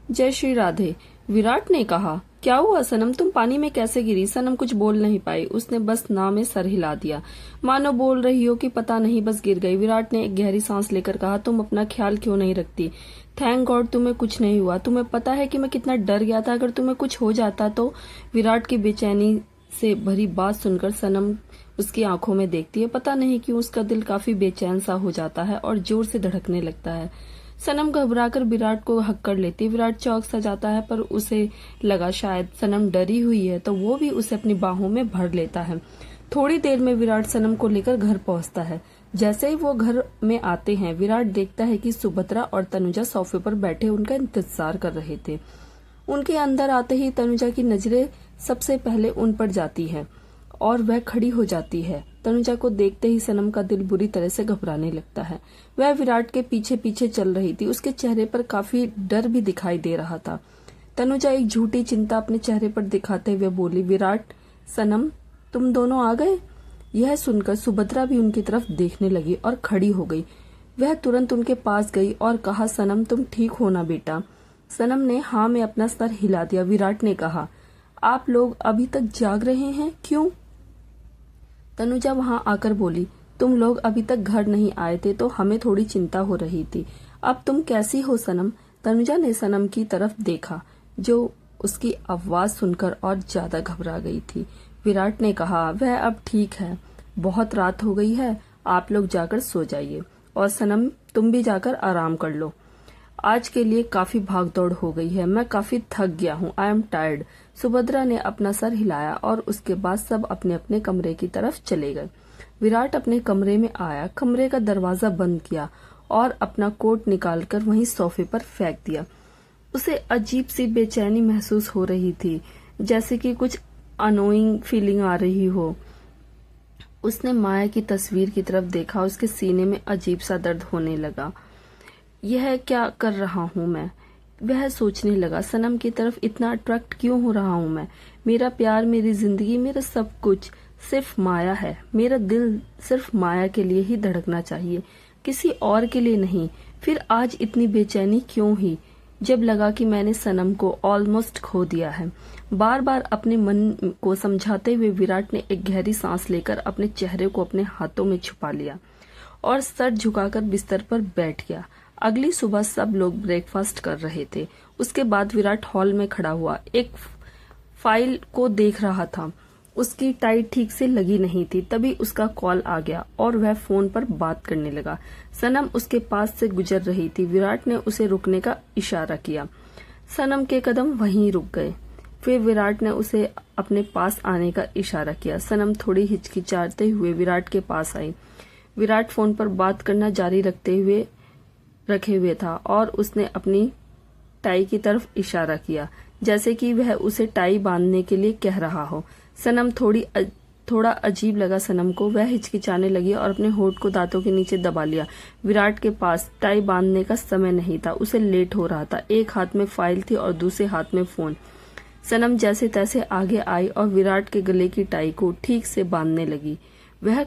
जय श्री राधे। विराट ने कहा, क्या हुआ सनम, तुम पानी में कैसे गिरी? सनम कुछ बोल नहीं पाई, उसने बस ना में सर हिला दिया, मानो बोल रही हो कि पता नहीं, बस गिर गई। विराट ने एक गहरी सांस लेकर कहा, तुम अपना ख्याल क्यों नहीं रखती? थैंक गॉड तुम्हें कुछ नहीं हुआ। तुम्हें पता है कि मैं कितना डर गया था, अगर तुम्हें कुछ हो जाता तो। विराट की बेचैनी से भरी बात सुनकर सनम उसकी आंखों में देखती है। पता नहीं क्यों उसका दिल काफी बेचैन सा हो जाता है और जोर से धड़कने लगता है। सनम घबराकर विराट को हक कर लेती है। विराट चौंक सा जाता है, पर उसे लगा शायद सनम डरी हुई है, तो वो भी उसे अपनी बाहों में भर लेता है। थोड़ी देर में विराट सनम को लेकर घर पहुंचता है। जैसे ही वो घर में आते हैं, विराट देखता है कि सुभद्रा और तनुजा सोफे पर बैठे उनका इंतजार कर रहे थे। उनके अंदर आते ही तनुजा की नजरें सबसे पहले उन पर जाती हैं और वह खड़ी हो जाती है। तनुजा को देखते ही सनम का दिल बुरी तरह से घबराने लगता है। वह विराट के पीछे पीछे चल रही थी, उसके चेहरे पर काफी डर भी दिखाई दे रहा था। तनुजा एक झूठी चिंता अपने चेहरे पर दिखाते हुए बोली, विराट, सनम, तुम दोनों आ गए? यह सुनकर सुभद्रा भी उनकी तरफ देखने लगी और खड़ी हो गई। वह तुरंत उनके पास गई और कहा, सनम, तुम ठीक हो ना बेटा? सनम ने हाँ में अपना सर हिला दिया। विराट ने कहा, आप लोग अभी तक जाग रहे हैं, क्यों? तनुजा वहां आकर बोली, तुम लोग अभी तक घर नहीं आए थे तो हमें थोड़ी चिंता हो रही थी। अब तुम कैसी हो सनम? तनुजा ने सनम की तरफ देखा, जो उसकी आवाज सुनकर और ज्यादा घबरा गई थी। विराट ने कहा, वह अब ठीक है, बहुत रात हो गई है, आप लोग जाकर सो जाइए, और सनम तुम भी जाकर आराम कर लो। आज के लिए काफी भागदौड़ हो गई है, मैं काफी थक गया हूँ, आई एम टायर्ड। सुभद्रा ने अपना सर हिलाया और उसके बाद सब अपने अपने कमरे की तरफ चले गए। विराट अपने कमरे में आया, कमरे का दरवाजा बंद किया और अपना कोट निकालकर वहीं सोफे पर फेंक दिया। उसे अजीब सी बेचैनी महसूस हो रही थी, जैसे कि कुछ अनोइंग फीलिंग आ रही हो। उसने माया की तस्वीर की तरफ देखा, उसके सीने में अजीब सा दर्द होने लगा। यह क्या कर रहा हूँ मैं? वह सोचने लगा, सनम की तरफ इतना अट्रैक्ट क्यों हो रहा हूँ मैं? मेरा प्यार, मेरी जिंदगी, मेरा सब कुछ सिर्फ माया है। मेरा दिल सिर्फ माया के लिए ही धड़कना चाहिए, किसी और के लिए नहीं। फिर आज इतनी बेचैनी क्यों हुई जब लगा कि मैंने सनम को ऑलमोस्ट खो दिया है। बार बार अपने मन को समझाते हुए विराट ने एक गहरी सांस लेकर अपने चेहरे को अपने हाथों में छुपा लिया और सर झुकाकर बिस्तर पर बैठ गया। अगली सुबह सब लोग ब्रेकफास्ट कर रहे थे। उसके बाद विराट हॉल में खड़ा हुआ एक फाइल को देख रहा था। उसकी टाई ठीक से लगी नहीं थी। तभी उसका कॉल आ गया और वह फोन पर बात करने लगा। सनम उसके पास से गुजर रही थी। विराट ने उसे रुकने का इशारा किया। सनम के कदम वहीं रुक गए। फिर विराट ने उसे अपने पास आने का इशारा किया। सनम थोड़ी हिचकिचाते हुए विराट के पास आई। विराट फोन पर बात करना जारी रखे हुए था और उसने अपनी टाई की तरफ इशारा किया, जैसे कि वह उसे टाई बांधने के लिए कह रहा हो। सनम थोड़ा अजीब लगा सनम को। वह हिचकिचाने लगी और अपने होठ को दांतों के नीचे दबा लिया। विराट के पास टाई बांधने का समय नहीं था, उसे लेट हो रहा था। एक हाथ में फाइल थी और दूसरे हाथ में फोन। सनम जैसे तैसे आगे आई और विराट के गले की टाई को ठीक से बांधने लगी। वह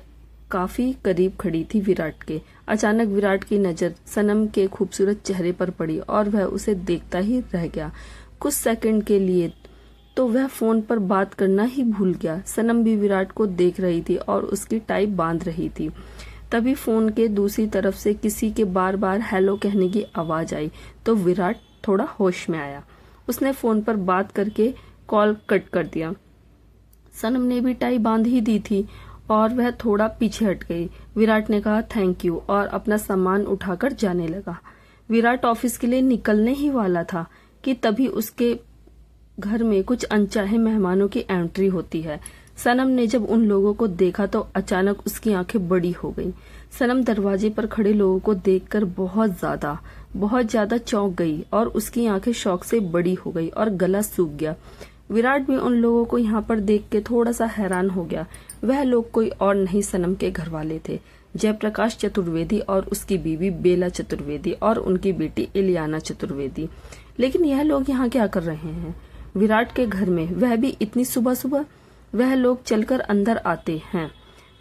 काफी करीब खड़ी थी विराट के। अचानक विराट की नजर सनम के खूबसूरत चेहरे पर पड़ी और वह उसे देखता ही रह गया। कुछ सेकंड के लिए तो वह फोन पर बात करना ही भूल गया। सनम भी विराट को देख रही थी और उसकी टाई बांध रही थी। तभी फोन के दूसरी तरफ से किसी के बार बार हेलो कहने की आवाज आई तो विराट थोड़ा होश में आया। उसने फोन पर बात करके कॉल कट कर दिया। सनम ने भी टाई बांध ही दी थी और वह थोड़ा पीछे हट गई। विराट ने कहा थैंक यू और अपना सामान उठाकर जाने लगा। विराट ऑफिस के लिए निकलने ही वाला था कि तभी उसके घर में कुछ अनचाहे मेहमानों की एंट्री होती है। सनम ने जब उन लोगों को देखा तो अचानक उसकी आंखें बड़ी हो गईं। सनम दरवाजे पर खड़े लोगों को देखकर बहुत ज्यादा चौंक गई और उसकी आंखें शौक से बड़ी हो गई और गला सूख गया। विराट भी उन लोगों को यहाँ पर देख के थोड़ा सा हैरान हो गया। वह लोग कोई और नहीं, सनम के घर वाले थे, जयप्रकाश चतुर्वेदी और उसकी बीवी बेला चतुर्वेदी और उनकी बेटी इलियाना चतुर्वेदी। लेकिन यह लोग यहाँ क्या कर रहे हैं विराट के घर में, वह भी इतनी सुबह सुबह? वह लोग चलकर अंदर आते हैं।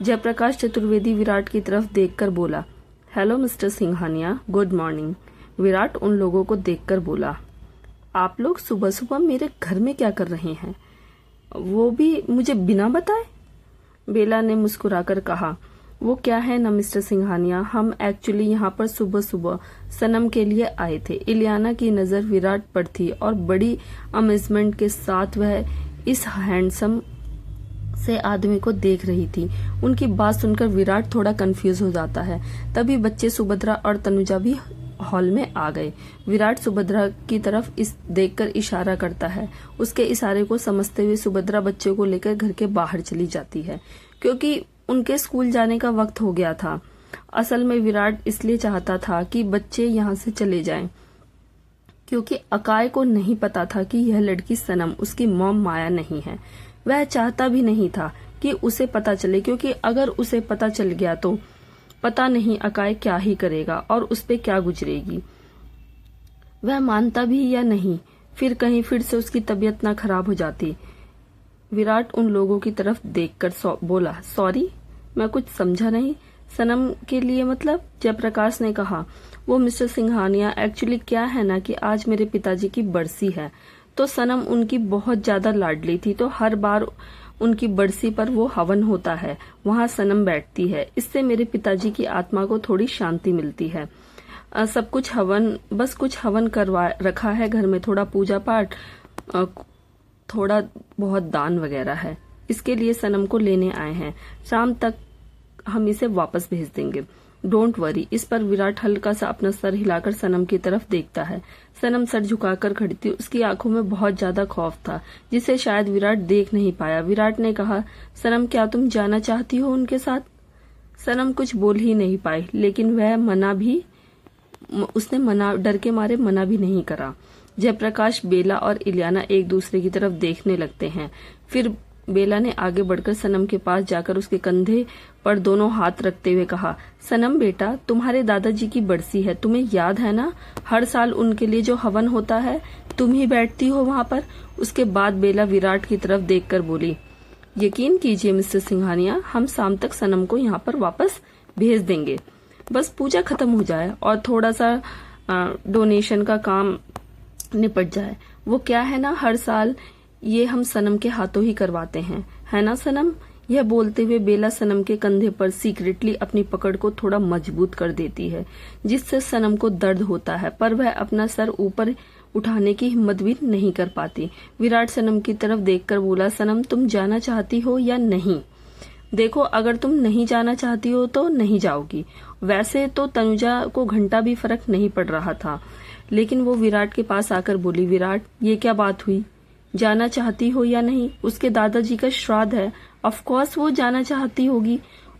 जयप्रकाश चतुर्वेदी विराट की तरफ देखकर बोला, hello mister Singhania, good morning. Virat उन लोगों को देखकर बोला, आप लोग सुबह सुबह मेरे घर में क्या कर रहे हैं, वो भी मुझे बिना बताए? बेला ने मुस्कुराकर कहा, वो क्या है ना मिस्टर सिंघानिया, हम एक्चुअली यहाँ पर सुबह सुबह सनम के लिए आए थे। इलियाना की नजर विराट पर थी और बड़ी अमेजमेंट के साथ वह इस हैंडसम से आदमी को देख रही थी। उनकी बात सुनकर विराट थोड़ा कंफ्यूज हो जाता है। तभी बच्चे सुभद्रा और तनुजा भी हॉल में आ गए। विराट सुभद्रा की तरफ इस देखकर इशारा करता है। उसके इशारे को समझते हुए सुभद्रा बच्चे को लेकर घर के बाहर चली जाती है, क्योंकि उनके स्कूल जाने का वक्त हो गया था। असल में विराट इसलिए चाहता था कि बच्चे यहाँ से चले जाएं, क्योंकि अकाय को नहीं पता था कि यह लड़की सनम उसकी मॉम माया नहीं है। वह चाहता भी नहीं था कि उसे पता चले, क्योंकि अगर उसे पता चल गया तो पता नहीं अकाय क्या ही करेगा और उस पे क्या गुजरेगी। वह मानता भी या नहीं, फिर कहीं फिर से उसकी तबीयत ना खराब हो जाती। विराट उन लोगों की तरफ देखकर बोला, सॉरी, मैं कुछ समझा नहीं। सनम के लिए मतलब? जयप्रकाश ने कहा, वो मिस्टर सिंघानिया, एक्चुअली क्या है ना कि आज मेरे पिताजी की बरसी है, तो सनम उनकी बहुत ज्यादा लाडली थी, तो हर बार उनकी बरसी पर वो हवन होता है, वहाँ सनम बैठती है। इससे मेरे पिताजी की आत्मा को थोड़ी शांति मिलती है। सब कुछ हवन, बस कुछ हवन करवा रखा है घर में, थोड़ा पूजा पाठ, थोड़ा बहुत दान वगैरह है। इसके लिए सनम को लेने आए हैं। शाम तक हम इसे वापस भेज देंगे, डोंट वरी। इस पर विराट हल्का सा अपना सर हिलाकर सनम की तरफ देखता है। सनम सर झुकाकर खड़ी थी। उसकी आंखों में बहुत ज्यादा खौफ था, जिसे शायद विराट देख नहीं पाया। विराट ने कहा, सनम, क्या तुम जाना चाहती हो उनके साथ? सनम कुछ बोल ही नहीं पाई, लेकिन उसने डर के मारे मना भी नहीं करा। जयप्रकाश, बेला और इलियाना एक दूसरे की तरफ देखने लगते हैं। फिर बेला ने आगे बढ़कर सनम के पास जाकर उसके कंधे पर दोनों हाथ रखते हुए कहा, सनम बेटा, तुम्हारे दादाजी की बरसी है, तुम्हें याद है ना? हर साल उनके लिए जो हवन होता है, तुम ही बैठती हो वहाँ पर। उसके बाद बेला विराट की तरफ देखकर बोली, यकीन कीजिए मिस्टर सिंघानिया, हम शाम तक सनम को यहाँ पर वापस भेज देंगे। बस पूजा खत्म हो जाए और थोड़ा सा डोनेशन का काम निपट जाए। वो क्या है ना, हर साल ये हम सनम के हाथों ही करवाते हैं, है ना सनम? यह बोलते हुए बेला सनम के कंधे पर सीक्रेटली अपनी पकड़ को थोड़ा मजबूत कर देती है, जिससे सनम को दर्द होता है, पर वह अपना सर ऊपर उठाने की हिम्मत भी नहीं कर पाती। विराट सनम की तरफ देखकर बोला, सनम, तुम जाना चाहती हो या नहीं? देखो, अगर तुम नहीं जाना चाहती हो तो नहीं जाओगी। वैसे तो तनुजा को घंटा भी फर्क नहीं पड़ रहा था, लेकिन वो विराट के पास आकर बोली, विराट, ये क्या बात हुई? जाना चाहती हो या नहीं? उसके दादाजी का श्राद्ध है, ऑफ कोर्स वो जाना चाहती होगी।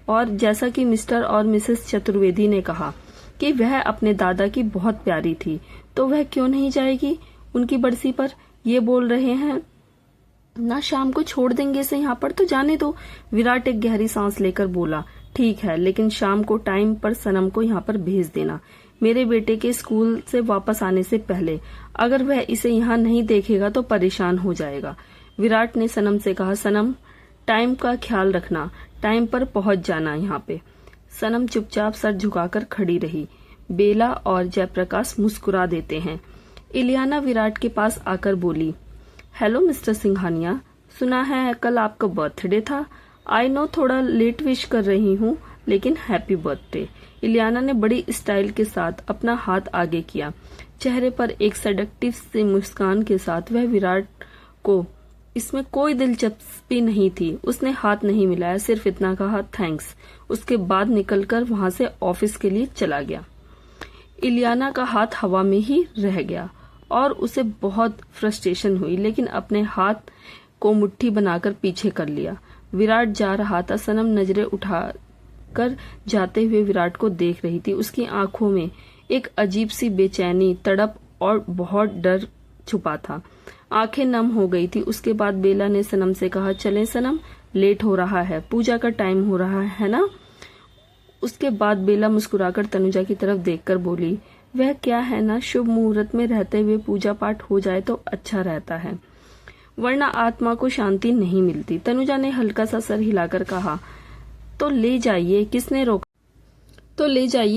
और जैसा कि मिस्टर और मिसेस चतुर्वेदी ने कहा कि वह अपने दादा की बहुत प्यारी थी, तो वह क्यों नहीं जाएगी उनकी बरसी पर? ये बोल रहे हैं ना शाम को छोड़ देंगे इसे यहाँ पर, तो जाने दो। विराट एक गहरी सांस लेकर बोला, ठीक है, लेकिन शाम को टाइम पर सनम को यहाँ पर भेज देना, मेरे बेटे के स्कूल से वापस आने से पहले। अगर वह इसे यहाँ नहीं देखेगा तो परेशान हो जाएगा। विराट ने सनम से कहा, सनम, टाइम का ख्याल रखना, टाइम पर पहुंच जाना यहाँ पे। सनम चुपचाप सर झुकाकर खड़ी रही। बेला और जयप्रकाश मुस्कुरा देते हैं। इलियाना विराट के पास आकर बोली, हेलो मिस्टर सिंघानिया, सुना है कल आपका बर्थडे था। आई नो थोड़ा लेट विश कर रही हूँ, लेकिन हैप्पी बर्थडे। इलियाना ने बड़ी स्टाइल के साथ अपना हाथ आगे किया। चेहरे पर एक सेडक्टिव सी मुस्कान के साथ वह विराट को इसमें कोई दिलचस्पी नहीं थी। उसने हाथ नहीं मिलाया, सिर्फ इतना कहा, थैंक्स। उसके बाद निकलकर वहां से ऑफिस के लिए चला गया। इलियाना का हाथ हवा में ही रह गया और उसे बहुत फ्रस्ट्रेशन हुई, लेकिन अपने हाथ को मुट्ठी बनाकर पीछे कर लिया। विराट जा रहा था। सनम नजरें उठाकर जाते हुए विराट को देख रही थी। उसकी आंखों में एक अजीब सी बेचैनी, तड़प और बहुत डर छुपा था। आंखें नम हो गई थी। उसके बाद बेला ने सनम से कहा, चलें सनम, लेट हो रहा है, पूजा का टाइम हो रहा है ना? उसके बाद बेला मुस्कुराकर तनुजा की तरफ देखकर बोली, वह क्या है ना, शुभ मुहूर्त में रहते हुए पूजा पाठ हो जाए तो अच्छा रहता है, वरना आत्मा को शांति नहीं मिलती। तनुजा ने हल्का सा सर हिलाकर कहा, तो ले जाइए,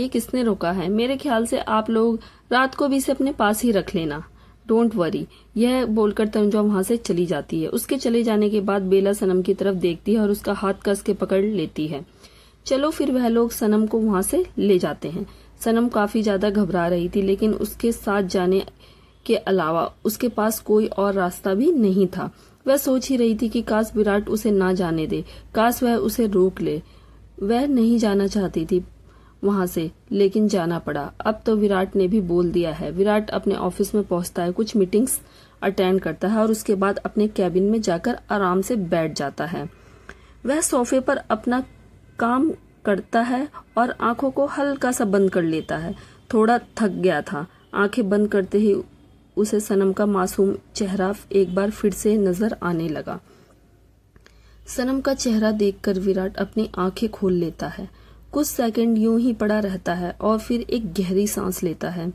किसने रोका है? मेरे ख्याल से आप लोग रात को भी इसे अपने पास ही रख लेना। Don't worry. यह बोलकर तनुजा वहां से चली जाती है। उसके चले जाने के बाद बेला सनम की तरफ देखती है और उसका हाथ कस के पकड़ लेती है। चलो फिर वह लोग सनम को वहां से ले जाते हैं। सनम काफी ज्यादा घबरा रही थी, लेकिन उसके साथ जाने के अलावा उसके पास कोई और रास्ता भी नहीं था। वह सोच ही रही थी कि काश विराट उसे ना जाने दे, काश वह उसे रोक ले। वह नहीं जाना चाहती थी वहां से, लेकिन जाना पड़ा। अब तो विराट ने भी बोल दिया है। विराट अपने ऑफिस में पहुंचता है, कुछ मीटिंग्स अटेंड करता है और उसके बाद अपने कैबिन में जाकर आराम से बैठ जाता है। वह सोफे पर अपना काम करता है और आंखों को हल्का सा बंद कर लेता है। थोड़ा थक गया था। आंखें बंद करते ही उसे सनम का मासूम चेहरा एक बार फिर से नजर आने लगा। सनम का चेहरा देखकर विराट अपनी आंखें खोल लेता है। कुछ सेकंड यूं ही पड़ा रहता है और फिर एक गहरी सांस लेता है।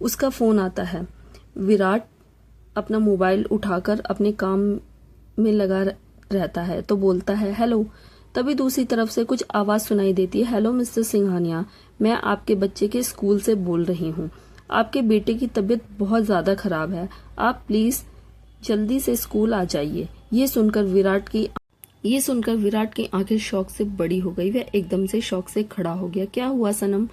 उसका फोन आता है। विराट अपना मोबाइल उठाकर अपने काम में लगा रहता है तो बोलता है हेलो। तभी दूसरी तरफ से कुछ आवाज सुनाई देती है। हेलो मिस्टर सिंघानिया, मैं आपके बच्चे के स्कूल से बोल रही हूँ। आपके बेटे की तबीयत बहुत ज्यादा खराब है, आप प्लीज जल्दी से स्कूल आ जाइए। ये सुनकर विराट की आंखें शौक से बड़ी हो गई। वह एकदम से शौक से खड़ा हो गया। क्या हुआ? सनम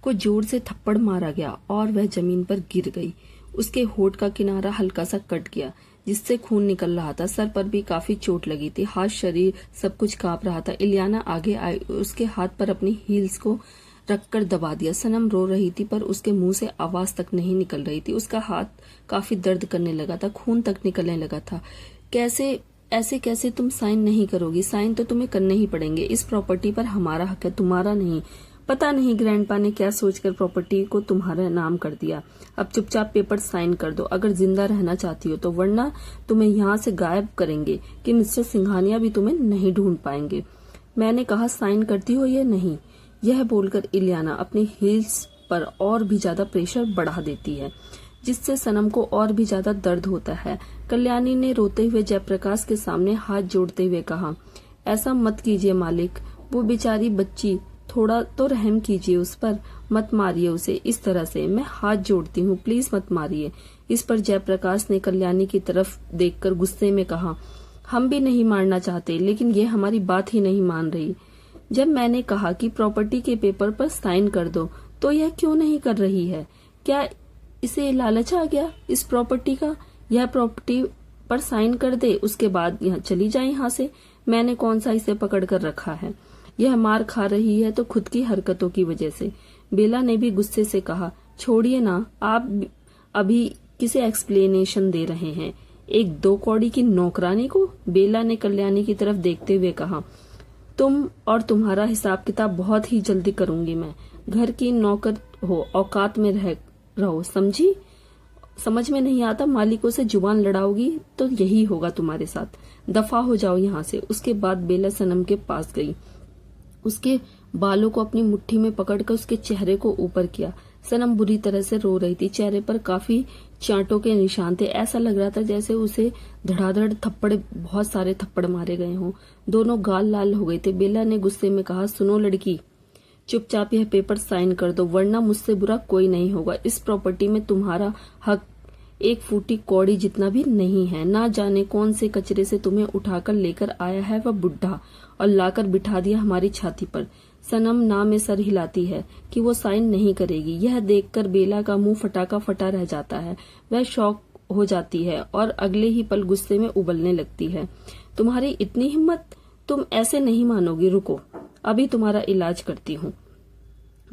को जोर से थप्पड़ मारा गया और वह जमीन पर गिर गई। उसके होठ का किनारा हल्का सा कट गया, जिससे खून निकल रहा था। सर पर भी काफी चोट लगी थी। हाथ, शरीर सब कुछ कांप रहा था। इलियाना आगे आई, उसके हाथ पर अपनी हील्स को रखकर दबा दिया। सनम रो रही थी, पर उसके मुंह से आवाज तक नहीं निकल रही थी। उसका हाथ काफी दर्द करने लगा था, खून तक निकलने लगा था। ऐसे कैसे तुम साइन नहीं करोगी? साइन तो तुम्हें करने ही पड़ेंगे। इस प्रॉपर्टी पर हमारा हक है, तुम्हारा नहीं। पता नहीं ग्रैंडपा ने क्या सोचकर प्रॉपर्टी को तुम्हारा नाम कर दिया। अब चुपचाप पेपर साइन कर दो अगर जिंदा रहना चाहती हो तो, वरना तुम्हें यहाँ से गायब करेंगे कि मिस्टर सिंघानिया भी तुम्हें नहीं ढूंढ पाएंगे। मैंने कहा साइन करती हो या नहीं। यह बोलकर इलियाना अपनी हील्स पर और भी ज्यादा प्रेशर बढ़ा देती है, जिससे सनम को और भी ज्यादा दर्द होता है। कल्याणी ने रोते हुए जयप्रकाश के सामने हाथ जोड़ते हुए कहा, ऐसा मत कीजिए मालिक, वो बेचारी बच्ची, थोड़ा तो रहम कीजिए उस पर, मत मारिए उसे इस तरह से, मैं हाथ जोड़ती हूँ, प्लीज मत मारिए। इस पर जयप्रकाश ने कल्याणी की तरफ देखकर गुस्से में कहा, हम भी नहीं मारना चाहते, लेकिन ये हमारी बात ही नहीं मान रही। जब मैंने कहा कि प्रॉपर्टी के पेपर पर साइन कर दो तो यह क्यों नहीं कर रही है? क्या इसे लालच आ गया इस प्रॉपर्टी का? यह प्रॉपर्टी पर साइन कर दे, उसके बाद यहाँ चली जाए यहाँ से। मैंने कौन सा इसे पकड़ कर रखा है? यह मार खा रही है तो खुद की हरकतों की वजह से। बेला ने भी गुस्से से कहा, छोड़िए ना, आप अभी किसे एक्सप्लेनेशन दे रहे हैं? एक 2 कौड़ी की नौकरानी को? बेला ने कल्याणी की तरफ देखते हुए कहा, तुम और तुम्हारा हिसाब किताब बहुत ही जल्दी करूंगी मैं। घर की नौकर हो, औकात में रहो, समझी? समझ में नहीं आता? मालिकों से जुबान लड़ाओगी तो यही होगा तुम्हारे साथ। दफा हो जाओ यहाँ से। उसके बाद बेला सनम के पास गई, उसके बालों को अपनी मुट्ठी में पकड़कर उसके चेहरे को ऊपर किया। सनम बुरी तरह से रो रही थी। चेहरे पर काफी चांटों के निशान थे। ऐसा लग रहा था जैसे उसे धड़ाधड़ बहुत सारे थप्पड़ मारे गए हों। दोनों गाल लाल हो गए थे। बेला ने गुस्से में कहा, सुनो लड़की, चुपचाप यह पेपर साइन कर दो, वरना मुझसे बुरा कोई नहीं होगा। इस प्रॉपर्टी में तुम्हारा हक 1 फूटी कौड़ी जितना भी नहीं है। ना जाने कौन से कचरे से तुम्हें उठाकर लेकर आया है वह बुढ़ा और लाकर बिठा दिया हमारी छाती पर। सनम ना में सर हिलाती है कि वो साइन नहीं करेगी। यह देखकर बेला का मुंह फटा फटा रह जाता है। वह शॉक हो जाती है और अगले ही पल गुस्से में उबलने लगती है। तुम्हारी इतनी हिम्मत? तुम ऐसे नहीं मानोगी, रुको, अभी तुम्हारा इलाज करती हूँ।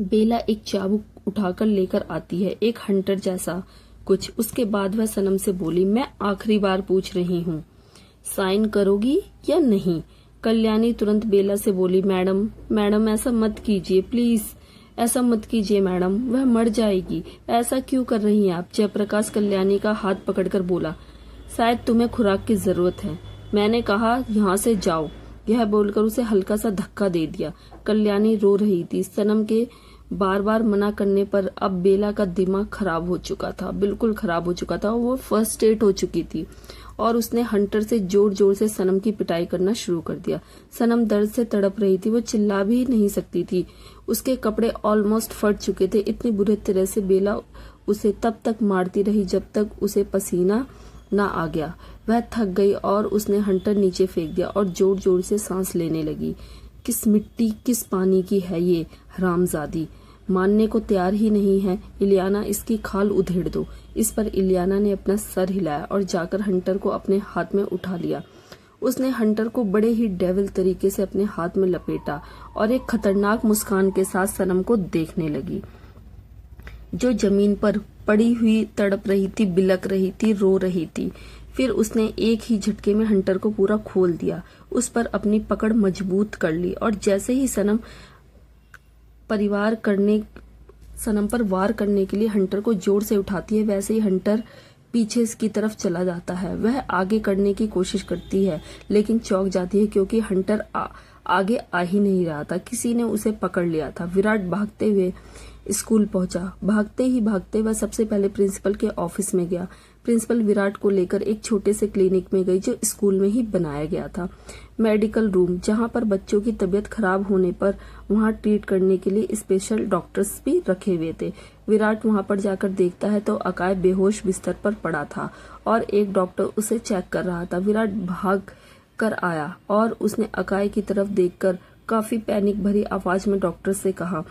बेला एक चाबुक उठाकर लेकर आती है, एक हंटर जैसा कुछ। उसके बाद वह सनम से बोली, मैं आखिरी बार पूछ रही हूँ, साइन करोगी या नहीं? कल्याणी तुरंत बेला से बोली, मैडम ऐसा मत कीजिए, प्लीज ऐसा मत कीजिए मैडम, वह मर जाएगी। ऐसा क्यों कर रही हैं आप? जयप्रकाश कल्याणी का हाथ पकड़कर बोला, शायद तुम्हें खुराक की जरूरत है। मैंने कहा यहाँ से जाओ। यह बोलकर उसे हल्का सा धक्का दे दिया। कल्याणी रो रही थी। सनम के बार बार मना करने पर अब बेला का दिमाग खराब हो चुका था, बिल्कुल खराब हो चुका था। वो फर्स्ट्रेट हो चुकी थी और उसने हंटर से जोर जोर से सनम की पिटाई करना शुरू कर दिया। सनम दर्द से तड़प रही थी, वो चिल्ला भी नहीं सकती थी। उसके कपड़े ऑलमोस्ट फट चुके थे। इतनी बुरी तरह से बेला उसे तब तक मारती रही जब तक उसे पसीना ना आ गया। वह थक गई और उसने हंटर नीचे फेंक दिया और जोर जोर से सांस लेने लगी। किस मिट्टी किस पानी की है ये हरामजादी, मानने को तैयार ही नहीं है। इलियाना, इसकी खाल उधेड़ दो। इस पर इलियाना ने अपना सर हिलाया और जाकर हंटर को अपने हाथ में उठा लिया। उसने हंटर को बड़े ही डेविल तरीके से अपने हाथ में लपेटा और एक खतरनाक मुस्कान के साथ सनम को देखने लगी, जो जमीन पर पड़ी हुई तड़प रही थी, बिलक रही थी, रो रही थी। फिर उसने एक ही झटके में हंटर को पूरा खोल दिया, उस पर अपनी पकड़ मजबूत कर ली और जैसे ही सनम पर वार करने के लिए हंटर को जोर से उठाती है, वैसे ही हंटर पीछे की तरफ चला जाता है। वह आगे करने की कोशिश करती है लेकिन चौंक जाती है क्योंकि हंटर आगे आ ही नहीं रहा था। किसी ने उसे पकड़ लिया था। विराट भागते हुए स्कूल पहुंचा। भागते ही भागते वह सबसे पहले प्रिंसिपल के ऑफिस में गया। प्रिंसिपल विराट को लेकर एक छोटे से क्लिनिक में गई जो स्कूल में ही बनाया गया था, मेडिकल रूम, जहां पर बच्चों की तबीयत खराब होने पर वहां ट्रीट करने के लिए स्पेशल डॉक्टर्स भी रखे हुए थे। विराट वहां पर जाकर देखता है तो अकाय बेहोश बिस्तर पर पड़ा था और एक डॉक्टर उसे चेक कर रहा था। विराट भाग कर आया और उसने अकाय की तरफ देखकर काफी पैनिक भरी आवाज में डॉक्टर से कहा,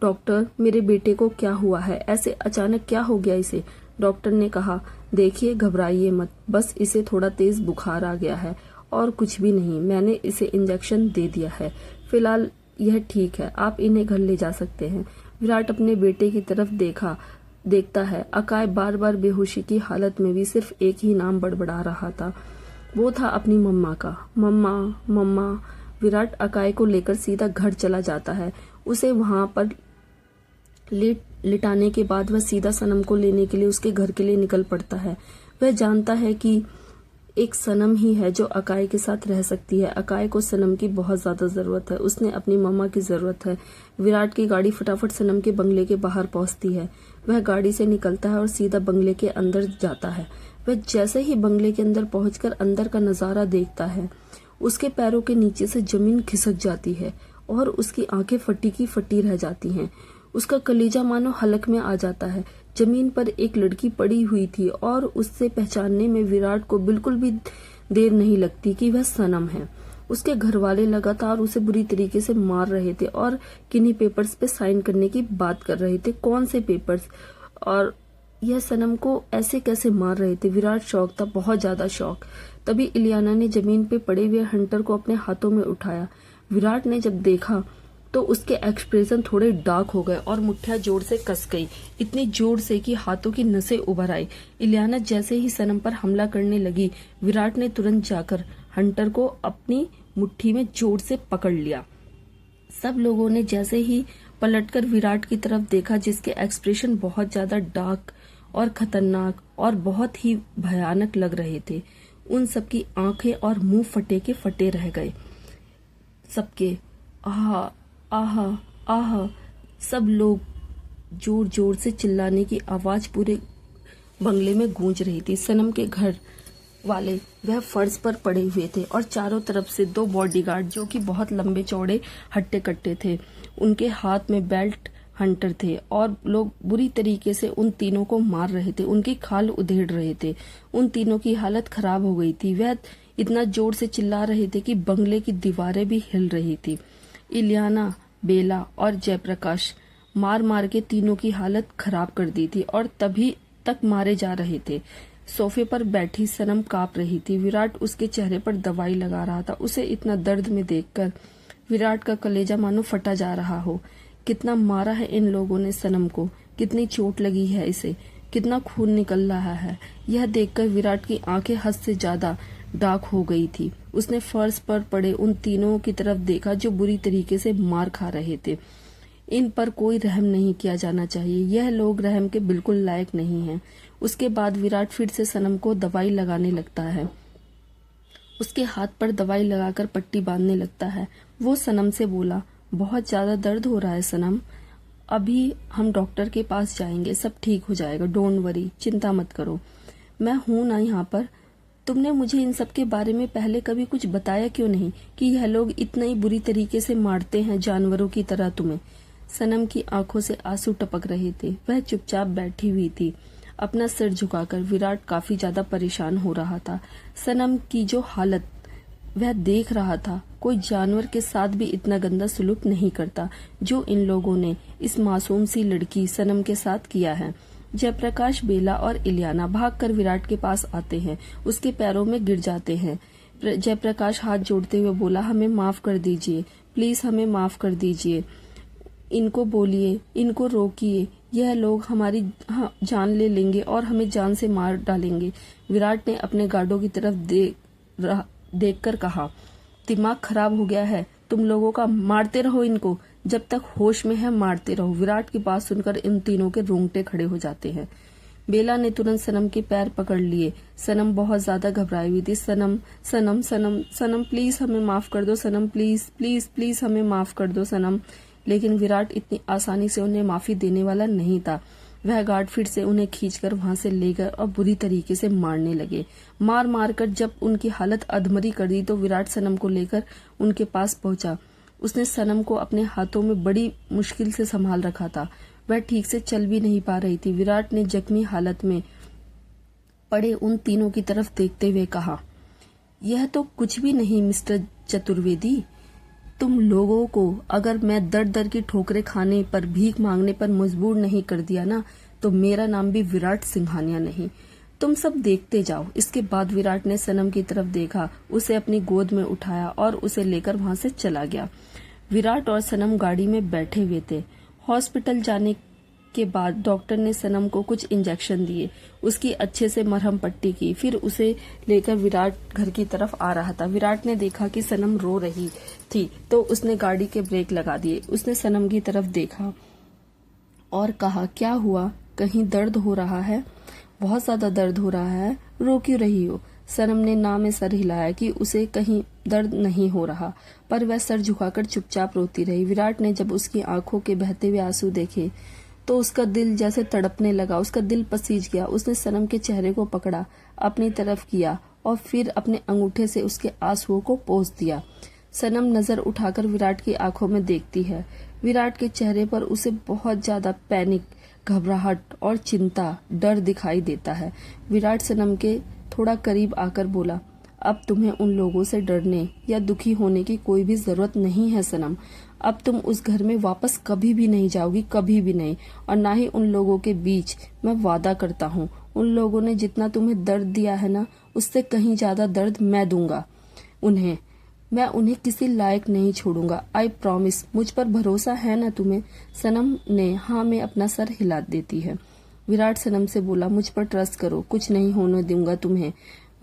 डॉक्टर, मेरे बेटे को क्या हुआ है? ऐसे अचानक क्या हो गया इसे? डॉक्टर ने कहा, देखिए, घबराइए मत, बस इसे थोड़ा तेज बुखार आ गया है और कुछ भी नहीं। मैंने इसे इंजेक्शन दे दिया है, फिलहाल यह ठीक है, आप इन्हें घर ले जा सकते हैं। विराट अपने बेटे की तरफ देखता है। अकाय बार बार बेहोशी की हालत में भी सिर्फ एक ही नाम बड़बड़ा रहा था, वो था अपनी मम्मा का। मम्मा, मम्मा। विराट अकाय को लेकर सीधा घर चला जाता है। उसे वहां पर लिटाने के बाद वह सीधा सनम को लेने के लिए उसके घर के लिए निकल पड़ता है। वह जानता है कि एक सनम ही है जो अकाय के साथ रह सकती है। अकाय को सनम की बहुत ज्यादा जरूरत है, उसने अपनी मम्मा की जरूरत है। विराट की गाड़ी फटाफट सनम के बंगले के बाहर पहुंचती है। वह गाड़ी से निकलता है और सीधा बंगले के अंदर जाता है। वह जैसे ही बंगले के अंदर पहुंचकर अंदर का नजारा देखता है, उसके पैरों के नीचे से जमीन खिसक जाती है और उसकी आंखें फटी की फटी रह जाती हैं। उसका कलेजा मानो हलक में आ जाता है। जमीन पर एक लड़की पड़ी हुई थी और उससे पहचानने में विराट को बिल्कुल भी देर नहीं लगती कि वह सनम है। उसके घर वाले लगातार उसे बुरी तरीके से मार रहे थे और किन्हीं पेपर्स पे साइन करने की बात कर रहे थे। कौन से पेपर्स? और यह सनम को ऐसे कैसे मार रहे थे? विराट शौक था, बहुत ज्यादा शौक। तभी इलियाना ने जमीन पे पड़े हुए हंटर को अपने हाथों में उठाया। विराट ने जब देखा तो उसके एक्सप्रेशन थोड़े डार्क हो गए और मुट्ठियां जोर से कस गई, इतनी जोर से कि हाथों की नसें उभर आई। इलियाना जैसे ही सनम पर हमला करने लगी, विराट ने तुरंत जाकर हंटर को अपनी मुट्ठी में जोर से पकड़ लिया। सब लोगों ने जैसे ही पलटकर विराट की तरफ देखा, जिसके एक्सप्रेशन बहुत ज्यादा डार्क और खतरनाक और बहुत ही भयानक लग रहे थे, उन सबकी आंखें और मुंह फटे के फटे रह गए। सबके आहा आहा आहा, सब लोग जोर जोर से चिल्लाने की आवाज पूरे बंगले में गूंज रही थी। सनम के घर वाले वह फर्श पर पड़े हुए थे और चारों तरफ से दो बॉडीगार्ड, जो कि बहुत लंबे चौड़े हट्टे कट्टे थे, उनके हाथ में बेल्ट हंटर थे और लोग बुरी तरीके से उन तीनों को मार रहे थे, उनकी खाल उधेड़ रहे थे। उन तीनों की हालत खराब हो गई थी। वह इतना जोर से चिल्ला रहे थे कि बंगले की दीवारें भी हिल रही थी। इलियाना, बेला और जयप्रकाश मार मार के तीनों की हालत खराब कर दी थी और तभी तक मारे जा रहे थे। सोफे पर बैठी सनम कांप रही थी। विराट उसके चेहरे पर दवाई लगा रहा था। उसे इतना दर्द में देखकर विराट का कलेजा मानो फटा जा रहा हो। कितना मारा है इन लोगों ने सनम को, कितनी चोट लगी है इसे, कितना खून निकल रहा है। यह देखकर विराट की आंखें हद से ज्यादा डार्क हो गई थी। उसने फर्श पर पड़े उन तीनों की तरफ देखा जो बुरी तरीके से मार खा रहे थे। इन पर कोई रहम नहीं किया जाना चाहिए, यह लोग रहम के बिल्कुल लायक नहीं हैं। उसके बाद विराट फिर से सनम को दवाई लगाने लगता है, उसके हाथ पर दवाई लगाकर पट्टी बांधने लगता है। वो सनम से बोला, बहुत ज्यादा दर्द हो रहा है सनम, अभी हम डॉक्टर के पास जाएंगे, सब ठीक हो जाएगा, डोंट वरी, चिंता मत करो। मैं हूं ना यहाँ पर। तुमने मुझे इन सब के बारे में पहले कभी कुछ बताया क्यों नहीं कि यह लोग इतना ही बुरी तरीके से मारते हैं जानवरों की तरह तुम्हें? सनम की आंखों से आंसू टपक रहे थे। वह चुपचाप बैठी हुई थी, अपना सिर झुकाकर। विराट काफी ज्यादा परेशान हो रहा था। सनम की जो हालत वह देख रहा था, कोई जानवर के साथ भी इतना गंदा सलूक नहीं करता जो इन लोगों ने इस मासूम सी लड़की सनम के साथ किया है। जयप्रकाश, बेला और इलियाना भागकर विराट के पास आते हैं, उसके पैरों में गिर जाते हैं। जयप्रकाश हाथ जोड़ते हुए बोला, हमें माफ कर दीजिए, प्लीज हमें माफ कर दीजिए। इनको बोलिए, इनको रोकिए, यह लोग हमारी जान ले लेंगे और हमें जान से मार डालेंगे। विराट ने अपने गार्डों की तरफ देखकर कहा, दिमाग खराब हो गया है तुम लोगों का, मारते रहो इनको, जब तक होश में है मारते रहो। विराट की बात सुनकर इन तीनों के रोंगटे खड़े हो जाते हैं। बेला ने तुरंत सनम के पैर पकड़ लिए। सनम बहुत ज्यादा घबराई हुई थी। सनम सनम सनम सनम प्लीज हमें माफ कर दो, सनम प्लीज प्लीज प्लीज हमें माफ कर दो सनम। लेकिन विराट इतनी आसानी से उन्हें माफी देने वाला नहीं था। वह गार्ड फिर से उन्हें खींचकर वहां से ले गए और बुरी तरीके से मारने लगे। मार मार कर जब उनकी हालत अधमरी कर दी तो विराट सनम को लेकर उनके पास पहुंचा। उसने सनम को अपने हाथों में बड़ी मुश्किल से संभाल रखा था। वह ठीक से चल भी नहीं पा रही थी। विराट ने जख्मी हालत में पड़े उन तीनों की तरफ देखते हुए कहा, यह तो कुछ भी नहीं मिस्टर चतुर्वेदी, तुम लोगों को अगर मैं दर दर की ठोकरें खाने पर, भीख मांगने पर मजबूर नहीं कर दिया ना, तो मेरा नाम भी विराट सिंघानिया नहीं। तुम सब देखते जाओ। इसके बाद विराट ने सनम की तरफ देखा, उसे अपनी गोद में उठाया और उसे लेकर वहां से चला गया। विराट और सनम गाड़ी में बैठे हुए थे। हॉस्पिटल जाने के बाद डॉक्टर ने सनम को कुछ इंजेक्शन दिए, उसकी अच्छे से मरहम पट्टी की, फिर उसे लेकर विराट घर की तरफ आ रहा था। विराट ने देखा कि सनम रो रही थी तो उसने गाड़ी के ब्रेक लगा दिए। उसने सनम की तरफ देखा और कहा, क्या हुआ, कहीं दर्द हो रहा है? बहुत ज्यादा दर्द हो रहा है, रो क्यों रही हो? सनम ने ना में सर हिलाया कि उसे कहीं दर्द नहीं हो रहा, पर वह सर झुकाकर चुपचाप रोती रही। विराट ने जब उसकी आंखों के बहते हुए आंसू देखे तो उसका दिल जैसे तड़पने लगा, उसका दिल पसीज गया। उसने सनम के चेहरे को पकड़ा, अपनी तरफ किया और फिर अपने अंगूठे से उसके आंसुओं को पोंछ दिया। सनम नजर उठाकर विराट की आंखों में देखती है। विराट के चेहरे पर उसे बहुत ज्यादा पैनिक, घबराहट और चिंता, डर दिखाई देता है। विराट सनम के थोड़ा करीब आकर बोला, अब तुम्हें उन लोगों से डरने या दुखी होने की कोई भी जरूरत नहीं है सनम। अब तुम उस घर में वापस कभी भी नहीं जाओगी, कभी भी नहीं, और ना ही उन लोगों के बीच। मैं वादा करता हूँ, उन लोगों ने जितना तुम्हें दर्द दिया है ना, उससे कहीं ज्यादा दर्द मैं दूंगा उन्हें। मैं उन्हें किसी लायक नहीं छोड़ूंगा, आई प्रॉमिस। मुझ पर भरोसा है ना तुम्हें? सनम ने हाँ में अपना सर हिला देती है। विराट सनम से बोला, मुझ पर ट्रस्ट करो, कुछ नहीं होने दूंगा तुम्हें,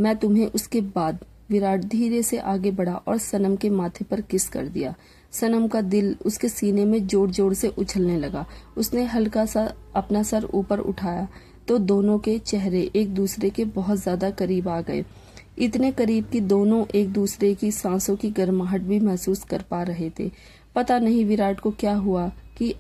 मैं तुम्हें। उसके बाद विराट धीरे से आगे बढ़ा और सनम के माथे पर किस कर दिया। सनम का दिल उसके सीने में जोर जोर से उछलने लगा। उसने हल्का सा अपना सर ऊपर उठाया तो दोनों के चेहरे एक दूसरे के बहुत ज्यादा करीब आ गए, इतने करीब कि दोनों एक दूसरे की सांसों की गर्माहट भी महसूस कर पा रहे थे। पता नहीं विराट को क्या हुआ कि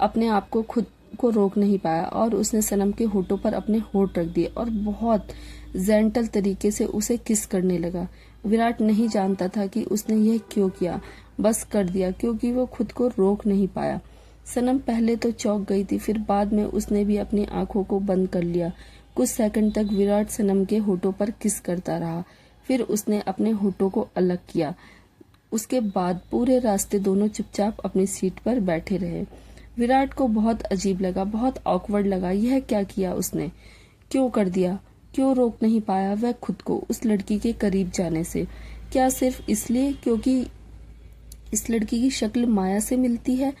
अपने आप को खुद को रोक नहीं पाया और उसने सनम के होठों पर अपने होठ रख दिए और बहुत जेंटल तरीके से उसे किस करने लगा। विराट नहीं जानता था कि उसने यह क्यों किया, बस कर दिया क्योंकि वो खुद को रोक नहीं पाया। सनम पहले तो चौंक गई थी, फिर बाद में उसने भी अपनी आंखों को बंद कर लिया। कुछ सेकंड तक विराट सनम के होठों पर किस करता रहा, फिर उसने अपने होठों को अलग किया। उसके बाद पूरे रास्ते दोनों चुपचाप अपनी सीट पर बैठे रहे। विराट को बहुत अजीब लगा, बहुत ऑकवर्ड लगा। यह क्या किया उसने, क्यों कर दिया, क्यों रोक नहीं पाया वह खुद को उस लड़की के करीब जाने से? क्या सिर्फ इसलिए क्योंकि इस लड़की की शक्ल माया से मिलती है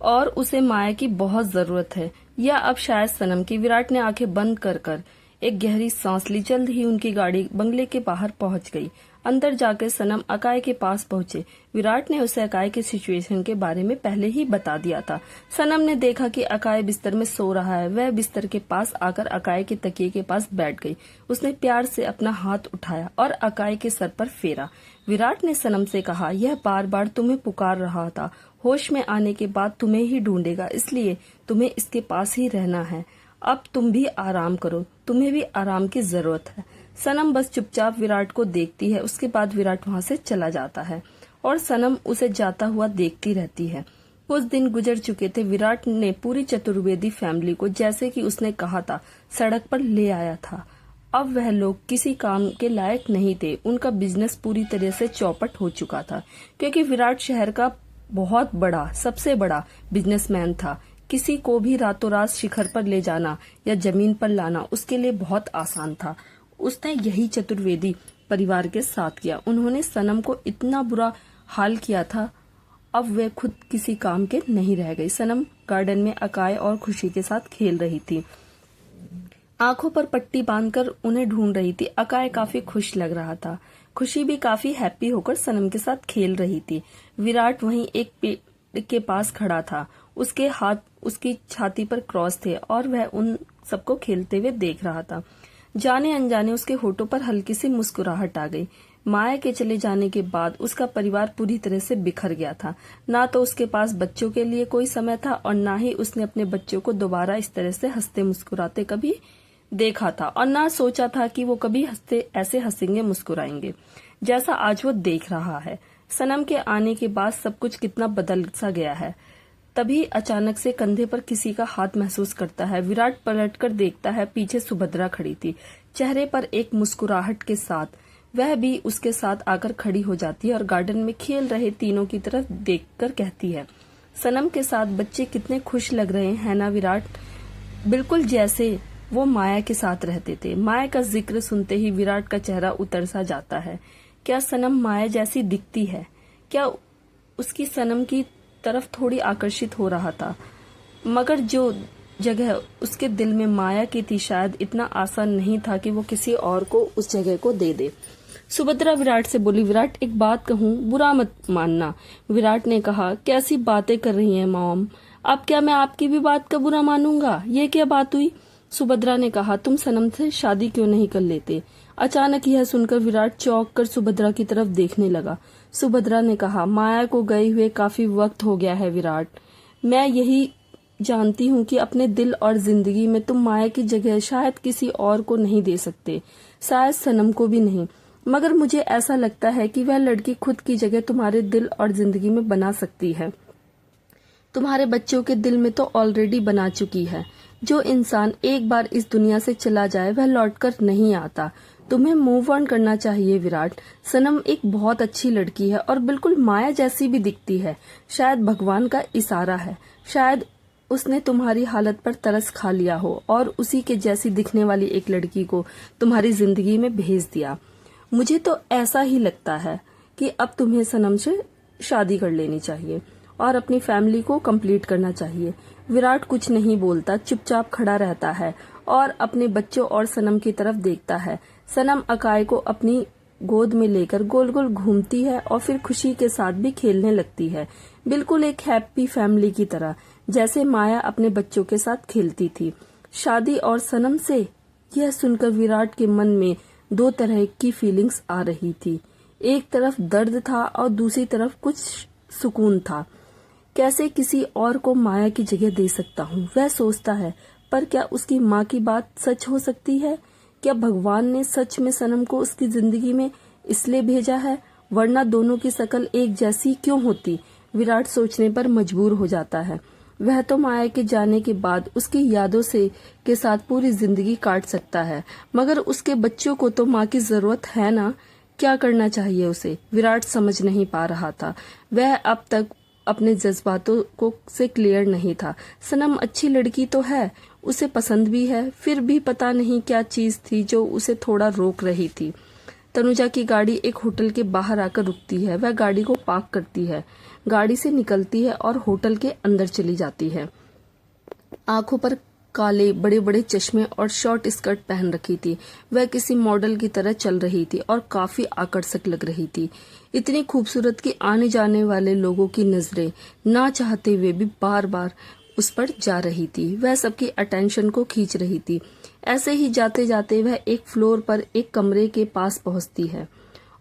और उसे माया की बहुत जरूरत है, या अब शायद सनम की? विराट ने आंखें बंद कर कर एक गहरी सांस ली। जल्द ही उनकी गाड़ी बंगले के बाहर पहुंच गई। अंदर जाकर सनम अकाय के पास पहुंचे। विराट ने उसे अकाय की सिचुएशन के बारे में पहले ही बता दिया था। सनम ने देखा कि अकाय बिस्तर में सो रहा है। वह बिस्तर के पास आकर अकाय के तकिए के पास बैठ गई। उसने प्यार से अपना हाथ उठाया और अकाय के सर पर फेरा। विराट ने सनम से कहा, यह बार बार तुम्हें पुकार रहा था, होश में आने के बाद तुम्हें ही ढूंढेगा, इसलिए तुम्हें इसके पास ही रहना है। अब तुम भी आराम करो, तुम्हें भी आराम की जरूरत है। सनम बस चुपचाप विराट को देखती है। उसके बाद विराट वहां से चला जाता है और सनम उसे जाता हुआ देखती रहती है। कुछ दिन गुजर चुके थे। विराट ने पूरी चतुर्वेदी फैमिली को, जैसे कि उसने कहा था, सड़क पर ले आया था। अब वह लोग किसी काम के लायक नहीं थे। उनका बिजनेस पूरी तरह से चौपट हो चुका था, क्योंकि विराट शहर का बहुत बड़ा, सबसे बड़ा बिजनेसमैन था। किसी को भी रातों रात शिखर पर ले जाना या जमीन पर लाना उसके लिए बहुत आसान था। उसने यही चतुर्वेदी परिवार के साथ किया। उन्होंने सनम को इतना बुरा हाल किया था, अब वे खुद किसी काम के नहीं रह गई। सनम गार्डन में अकाय और खुशी के साथ खेल रही थी, आंखों पर पट्टी बांधकर उन्हें ढूंढ रही थी। अकाय काफी खुश लग रहा था। खुशी भी काफी हैप्पी होकर सनम के साथ खेल रही थी। विराट वहीं एक पेड़ के पास खड़ा था। उसके हाथ उसकी छाती पर क्रॉस थे और वह उन सबको खेलते हुए देख रहा था। जाने अनजाने उसके होठों पर हल्की सी मुस्कुराहट आ गई। माया के चले जाने के बाद उसका परिवार पूरी तरह से बिखर गया था। ना तो उसके पास बच्चों के लिए कोई समय था और ना ही उसने अपने बच्चों को दोबारा इस तरह से हंसते मुस्कुराते कभी देखा था, और ना सोचा था कि वो कभी ऐसे हंसेंगे मुस्कुराएंगे जैसा आज वो देख रहा है। सनम के आने के बाद सब कुछ कितना बदल सा गया है। तभी अचानक से कंधे पर किसी का हाथ महसूस करता है। विराट पलटकर देखता है, पीछे सुभद्रा खड़ी थी, चेहरे पर एक मुस्कुराहट के साथ। वह भी उसके साथ आकर खड़ी हो जाती है और गार्डन में खेल रहे तीनों की तरफ देखकर कहती है, सनम के साथ बच्चे कितने खुश लग रहे हैं ना विराट, बिल्कुल जैसे वो माया के साथ रहते थे। माया का जिक्र सुनते ही विराट का चेहरा उतर सा जाता है। क्या सनम माया जैसी दिखती है? क्या उसकी सनम की तरफ थोड़ी आकर्षित हो रहा था, मगर जो जगह उसके दिल में माया की थी शायद इतना आसान नहीं था कि वो किसी और को उस जगह को दे दे। सुभद्रा विराट से बोली, विराट एक बात कहूँ, बुरा मत मानना। विराट ने कहा, कैसी बातें कर रही हैं मॉम, अब क्या मैं आपकी भी बात का बुरा मानूंगा? ये क्या बात हुई? सुभद्रा ने कहा, तुम सनम से शादी क्यों नहीं कर लेते? अचानक यह सुनकर विराट चौंक कर सुभद्रा की तरफ देखने लगा। सुभद्रा ने कहा, माया को गए हुए काफी वक्त हो गया है विराट। मैं यही जानती हूँ कि अपने दिल और जिंदगी में तुम माया की जगह शायद किसी और को नहीं दे सकते, शायद सनम को भी नहीं, मगर मुझे ऐसा लगता है कि वह लड़की खुद की जगह तुम्हारे दिल और जिंदगी में बना सकती है। तुम्हारे बच्चों के दिल में तो ऑलरेडी बना चुकी है। जो इंसान एक बार इस दुनिया से चला जाए वह लौटकर नहीं आता। तुम्हें मूव ऑन करना चाहिए विराट। सनम एक बहुत अच्छी लड़की है और बिल्कुल माया जैसी भी दिखती है। शायद भगवान का इशारा है, शायद उसने तुम्हारी हालत पर तरस खा लिया हो और उसी के जैसी दिखने वाली एक लड़की को तुम्हारी जिंदगी में भेज दिया। मुझे तो ऐसा ही लगता है कि अब तुम्हें सनम से शादी कर लेनी चाहिए और अपनी फैमिली को कंप्लीट करना चाहिए। विराट कुछ नहीं बोलता, चुपचाप खड़ा रहता है और अपने बच्चों और सनम की तरफ देखता है। सनम अकाय को अपनी गोद में लेकर गोल गोल घूमती है और फिर खुशी के साथ भी खेलने लगती है, बिल्कुल एक हैप्पी फैमिली की तरह, जैसे माया अपने बच्चों के साथ खेलती थी। शादी और सनम से, यह सुनकर विराट के मन में दो तरह की फीलिंग्स आ रही थी। एक तरफ दर्द था और दूसरी तरफ कुछ सुकून था। कैसे किसी और को माया की जगह दे सकता हूँ, वह सोचता है। पर क्या उसकी माँ की बात सच हो सकती है? क्या भगवान ने सच में सनम को उसकी जिंदगी में इसलिए भेजा है, वरना दोनों की शक्ल एक जैसी क्यों होती? विराट सोचने पर मजबूर हो जाता है। वह तो माया के जाने के बाद उसकी यादों से के साथ पूरी जिंदगी काट सकता है, मगर उसके बच्चों को तो माँ की जरूरत है ना। क्या करना चाहिए उसे? विराट समझ नहीं पा रहा था। वह अब तक अपने जज्बातों को से क्लियर नहीं था। सनम अच्छी लड़की तो है, उसे पसंद भी है, फिर भी पता नहीं क्या चीज थी जो उसे थोड़ा रोक रही थी। तनुजा की गाड़ी एक होटल के बाहर आकर रुकती है। वह गाड़ी को पार्क करती है, गाड़ी से निकलती है और होटल के अंदर चली जाती है। आंखों पर काले बड़े बड़े चश्मे और शॉर्ट स्कर्ट पहन रखी थी। वह किसी मॉडल की तरह चल रही थी और काफी आकर्षक लग रही थी। इतनी खूबसूरत कि आने जाने वाले लोगों की नजरें ना चाहते हुए भी बार बार उस पर जा रही थी। वह सबकी अटेंशन को खींच रही थी। ऐसे ही जाते जाते वह एक फ्लोर पर एक कमरे के पास पहुंचती है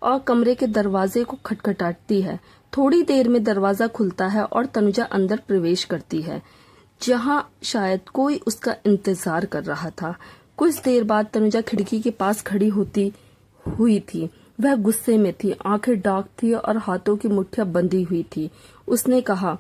और कमरे के दरवाजे को खटखटाती है। थोड़ी देर में दरवाजा खुलता है और तनुजा अंदर प्रवेश करती है, जहां शायद कोई उसका इंतजार कर रहा था। कुछ देर बाद तनुजा खिड़की के पास खड़ी होती हुई थी। वह गुस्से में थी, आंखें डार्क थी और हाथों की मुट्ठियां बंधी हुई थी। उसने कहा,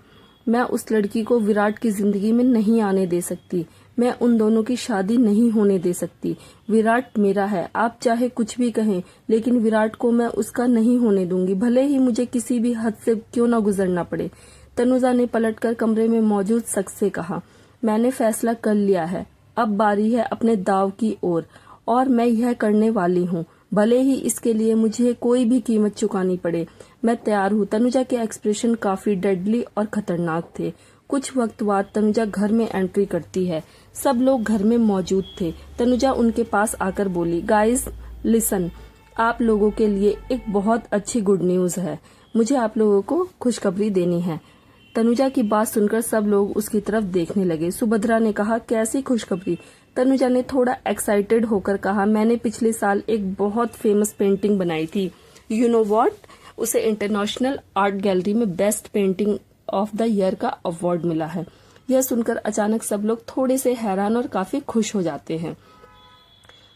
मैं उस लड़की को विराट की जिंदगी में नहीं आने दे सकती। मैं उन दोनों की शादी नहीं होने दे सकती। विराट मेरा है, आप चाहे कुछ भी कहें, लेकिन विराट को मैं उसका नहीं होने दूंगी, भले ही मुझे किसी भी हद से क्यों ना गुजरना पड़े। तनुजा ने पलटकर कमरे में मौजूद शख्स से कहा, मैंने फैसला कर लिया है, अब बारी है अपने दाव की ओर, और मैं यह करने वाली हूँ, भले ही इसके लिए मुझे कोई भी कीमत चुकानी पड़े। मैं तैयार हूँ। तनुजा के एक्सप्रेशन काफी डेडली और खतरनाक थे। कुछ वक्त बाद तनुजा घर में एंट्री करती है। सब लोग घर में मौजूद थे। तनुजा उनके पास आकर बोली, गाइस लिसन, आप लोगों के लिए एक बहुत अच्छी गुड न्यूज है। मुझे आप लोगों को खुशखबरी देनी है। तनुजा की बात सुनकर सब लोग उसकी तरफ देखने लगे। सुभद्रा ने कहा, कैसी खुशखबरी? तनुजा ने थोड़ा एक्साइटेड होकर कहा, मैंने पिछले साल एक बहुत फेमस पेंटिंग बनाई थी। You know what? उसे इंटरनेशनल आर्ट गैलरी में best painting of the year का अवार्ड मिला है। यह सुनकर अचानक सब लोग थोड़े से हैरान और काफी खुश हो जाते हैं।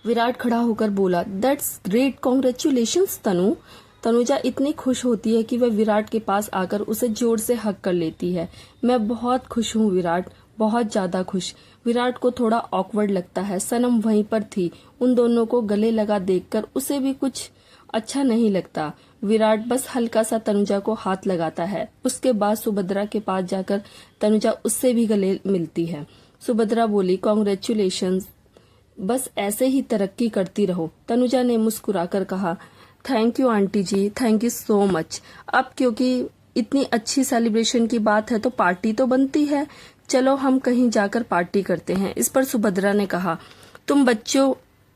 विराट खड़ा होकर बोला, दैट्स ग्रेट, कॉन्ग्रेचुलेशंस तनु। तनुजा इतनी खुश होती है कि वह विराट के पास आकर उसे जोर से हग कर लेती है। मैं बहुत खुश हूँ विराट, बहुत ज्यादा खुश। विराट को थोड़ा ऑकवर्ड लगता है। सनम वहीं पर थी। उन दोनों को गले लगा देखकर उसे भी कुछ अच्छा नहीं लगता। विराट बस हल्का सा तनुजा को हाथ लगाता है। उसके बाद सुभद्रा के पास जाकर तनुजा उससे भी गले मिलती है। सुभद्रा बोली, कॉन्ग्रेचुलेशंस, बस ऐसे ही तरक्की करती रहो। तनुजा ने मुस्कुराकर कहा, thank you aunty ji, thank you so much. अब क्योंकि इतनी अच्छी सेलिब्रेशन की बात है तो पार्टी तो बनती है। चलो हम कहीं जाकर पार्टी करते हैं। इस पर सुभद्रा ने कहा,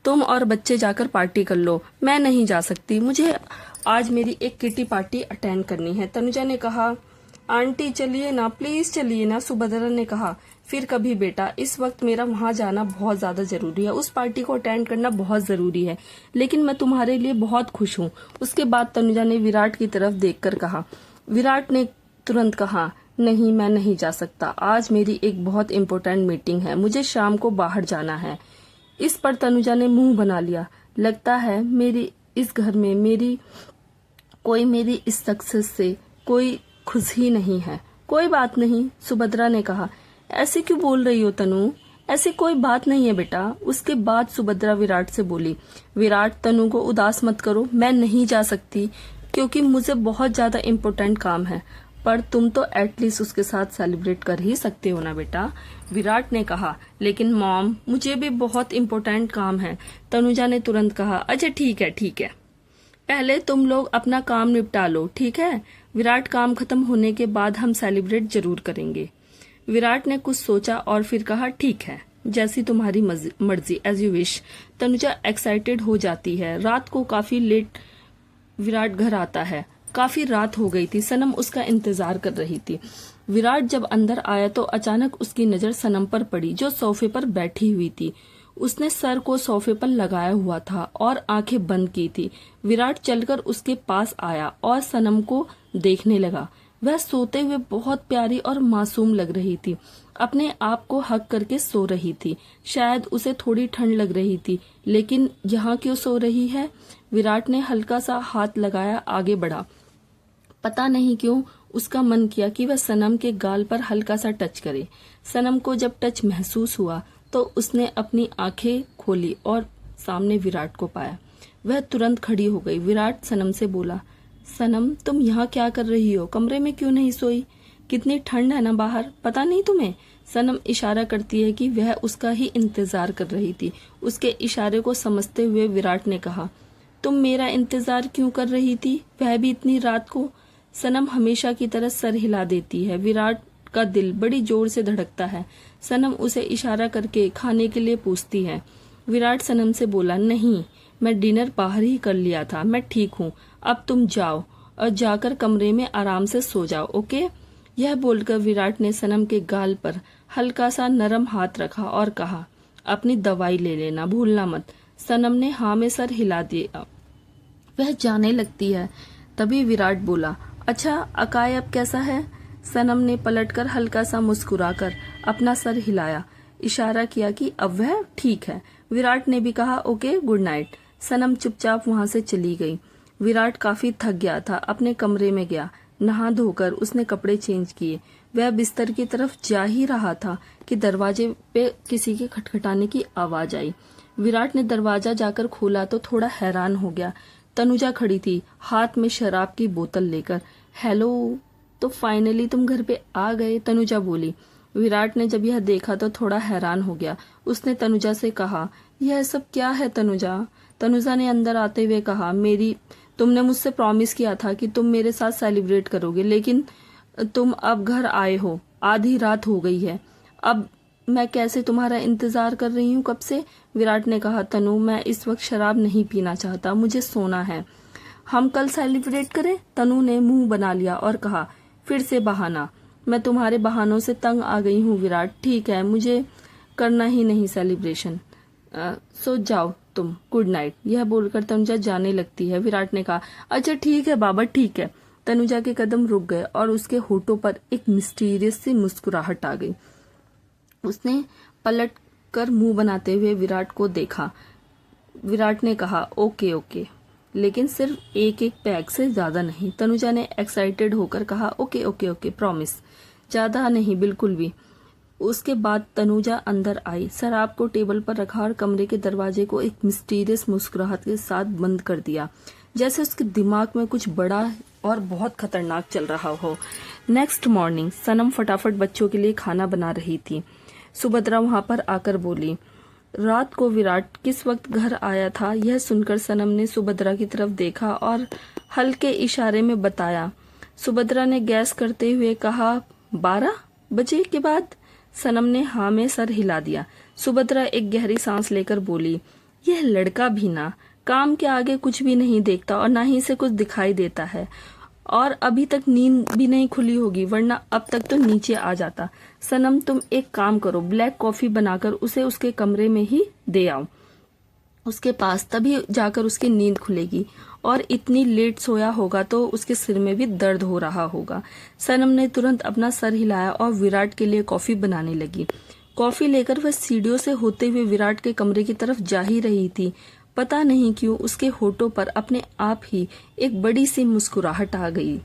तुम और बच्चे जाकर पार्टी कर लो, मैं नहीं जा सकती, मुझे आज मेरी एक किटी पार्टी अटेंड करनी है। तनुजा ने कहा, आंटी चलिए ना, प्लीज चलिए ना। सुभद्रा ने कहा, फिर कभी बेटा, इस वक्त मेरा वहां जाना बहुत ज्यादा जरूरी है, उस पार्टी को अटेंड करना बहुत जरूरी है, लेकिन मैं तुम्हारे लिए बहुत खुश हूँ। उसके बाद तनुजा ने विराट की तरफ देखकर कहा। विराट ने तुरंत कहा, नहीं मैं नहीं जा सकता, आज मेरी एक बहुत इम्पोर्टेंट मीटिंग है, मुझे शाम को बाहर जाना है। इस पर तनुजा ने मुंह बना लिया। लगता है मेरी इस घर में मेरी इस सक्सेस से कोई खुश ही नहीं है। कोई बात नहीं, सुभद्रा ने कहा। ऐसे क्यों बोल रही हो तनु? ऐसी कोई बात नहीं है बेटा। उसके बाद सुभद्रा विराट से बोली, विराट तनु को उदास मत करो, मैं नहीं जा सकती क्योंकि मुझे बहुत ज्यादा इम्पोर्टेंट काम है, पर तुम तो एटलीस्ट उसके साथ सेलिब्रेट कर ही सकते हो ना बेटा। विराट ने कहा, लेकिन मॉम मुझे भी बहुत इम्पोर्टेंट काम है। तनुजा ने तुरंत कहा, अच्छा ठीक है, पहले तुम लोग अपना काम निपटा लो, ठीक है? विराट, काम खत्म होने के बाद हम सेलिब्रेट जरूर करेंगे। विराट ने कुछ सोचा और फिर कहा, ठीक है, जैसी तुम्हारी मर्जी, as you wish. Tanuja excited हो जाती है। रात को काफी लेट विराट घर आता है। काफी रात हो गई थी। सनम उसका इंतजार कर रही थी। विराट जब अंदर आया तो अचानक उसकी नजर सनम पर पड़ी, जो सोफे पर बैठी हुई थी। उसने सर को सोफे पर लगाया हुआ था और आंखें बंद की थी। विराट चलकर उसके पास आया और सनम को देखने लगा। वह सोते हुए बहुत प्यारी और मासूम लग रही थी। अपने आप को हक करके सो रही थी। शायद उसे थोड़ी ठंड लग रही थी, लेकिन यहाँ क्यों सो रही है? विराट ने हल्का सा हाथ लगाया, आगे बढ़ा। पता नहीं क्यों उसका मन किया कि वह सनम के गाल पर हल्का सा टच करे। सनम को जब टच महसूस हुआ तो उसने अपनी आंखें खोली और सामने विराट को पाया। वह तुरंत खड़ी हो गई। विराट सनम से बोला, सनम तुम यहाँ क्या कर रही हो? कमरे में क्यों नहीं सोई? कितनी ठंड है ना बाहर, पता नहीं तुम्हें? सनम इशारा करती है कि वह उसका ही इंतजार कर रही थी। उसके इशारे को समझते हुए विराट ने कहा, तुम मेरा इंतजार क्यों कर रही थी, वह भी इतनी रात को? सनम हमेशा की तरह सर हिला देती है। विराट का दिल बड़ी जोर से धड़कता है। सनम उसे इशारा करके खाने के लिए पूछती है। विराट सनम से बोला, नहीं, मैं डिनर बाहर ही कर लिया था, मैं ठीक हूँ, अब तुम जाओ और जाकर कमरे में आराम से सो जाओ, ओके? यह बोलकर विराट ने सनम के गाल पर हल्का सा नरम हाथ रखा और कहा, अपनी दवाई ले लेना, भूलना मत। सनम ने हाँ में सर हिला दिया। वह जाने लगती है। तभी विराट बोला, अच्छा अकाय अब कैसा है? सनम ने पलटकर हल्का सा मुस्कुराकर अपना सर हिलाया, इशारा किया कि अब वह ठीक है। विराट ने भी कहा, ओके, गुड नाइट। सनम चुपचाप वहां से चली गई। विराट काफी थक गया था, अपने कमरे में गया। नहा धोकर उसने कपड़े चेंज किए। वह बिस्तर की तरफ जा ही रहा था कि दरवाजे पे किसी के खटखटाने की आवाज आई। विराट ने दरवाजा जाकर खोला तो थोड़ा हैरान हो गया। तनुजा खड़ी थी, हाथ में शराब की बोतल लेकर। हेलो, तो फाइनली तुम घर पे आ गए, तनुजा बोली। विराट ने जब यह देखा तो थोड़ा हैरान हो गया। उसने तनुजा से कहा, यह सब क्या है तनुजा? तनुजा ने अंदर आते हुए कहा, तुमने मुझसे प्रॉमिस किया था कि तुम मेरे साथ सेलिब्रेट करोगे, लेकिन तुम अब घर आए हो, आधी रात हो गई है। अब मैं कैसे तुम्हारा इंतजार कर रही हूँ कब से? विराट ने कहा, तनु, मैं इस वक्त शराब नहीं पीना चाहता, मुझे सोना है। हम कल सेलिब्रेट करें? तनु ने मुंह बना लिया और कहा, फिर से बहाना। मैं तुम्हारे बहानों से तंग आ गई हूँ विराट। ठीक है, मुझे करना ही नहीं सेलिब्रेशन। सो जाओ तुम, गुड नाइट। यह बोलकर तनुजा जाने लगती है। विराट ने कहा, अच्छा ठीक है बाबा, ठीक है। तनुजा के कदम रुक गए और उसके होठों पर एक मिस्टीरियस सी मुस्कुराहट आ गई। उसने पलट कर मुंह बनाते हुए विराट को देखा। विराट ने कहा, ओके ओके, लेकिन सिर्फ एक एक पैग से ज्यादा नहीं। तनुजा ने एक्साइटेड होकर कहा, ओके ओके ओके, प्रॉमिस, ज्यादा नहीं, बिल्कुल भी। उसके बाद तनुजा अंदर आई, शराब को टेबल पर रखा और कमरे के दरवाजे को एक मिस्टीरियस मुस्कुराहट के साथ बंद कर दिया, जैसे उसके दिमाग में कुछ बड़ा और बहुत खतरनाक चल रहा हो। नेक्स्ट मॉर्निंग सनम फटाफट बच्चों के लिए खाना बना रही थी। सुभद्रा वहां पर आकर बोली, रात को विराट किस वक्त घर आया था? यह सुनकर सनम ने सुभद्रा की तरफ देखा और हल्के इशारे में बताया। सुभद्रा ने गैस करते हुए कहा, 12 बजे के बाद? सनम ने हाँ में सर हिला दिया। सुभद्रा एक गहरी सांस लेकर बोली, यह लड़का भी ना काम के आगे कुछ भी नहीं देखता और ना ही से कुछ दिखाई देता है, और अभी तक नींद भी नहीं खुली होगी, वरना अब तक तो नीचे आ जाता। सनम, तुम एक काम करो, ब्लैक कॉफी बनाकर उसे उसके कमरे में ही दे आओ उसके पास, तभी जाकर उसकी नींद खुलेगी। और इतनी लेट सोया होगा तो उसके सिर में भी दर्द हो रहा होगा। सनम ने तुरंत अपना सर हिलाया और विराट के लिए कॉफी बनाने लगी। कॉफी लेकर वह सीढ़ियों से होते हुए विराट के कमरे की तरफ जा ही रही थी। पता नहीं क्यों उसके होठों पर अपने आप ही एक बड़ी सी मुस्कुराहट आ गई।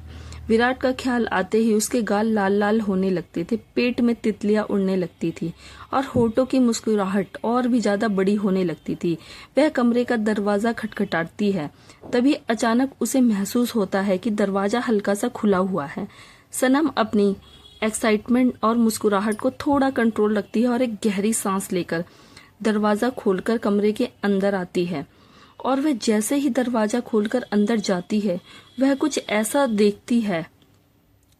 विराट का ख्याल आते ही उसके गाल लाल लाल होने लगते थे, पेट में तितलियां उड़ने लगती थी और होठों की मुस्कुराहट और भी ज्यादा बड़ी होने लगती थी। वह कमरे का दरवाजा खटखटाती है, तभी अचानक उसे महसूस होता है कि दरवाजा हल्का सा खुला हुआ है। सनम अपनी एक्साइटमेंट और मुस्कुराहट को थोड़ा कंट्रोल रखती है और एक गहरी सांस लेकर दरवाजा खोलकर कमरे के अंदर आती है। और वह जैसे ही दरवाजा खोलकर अंदर जाती है, वह कुछ ऐसा देखती है,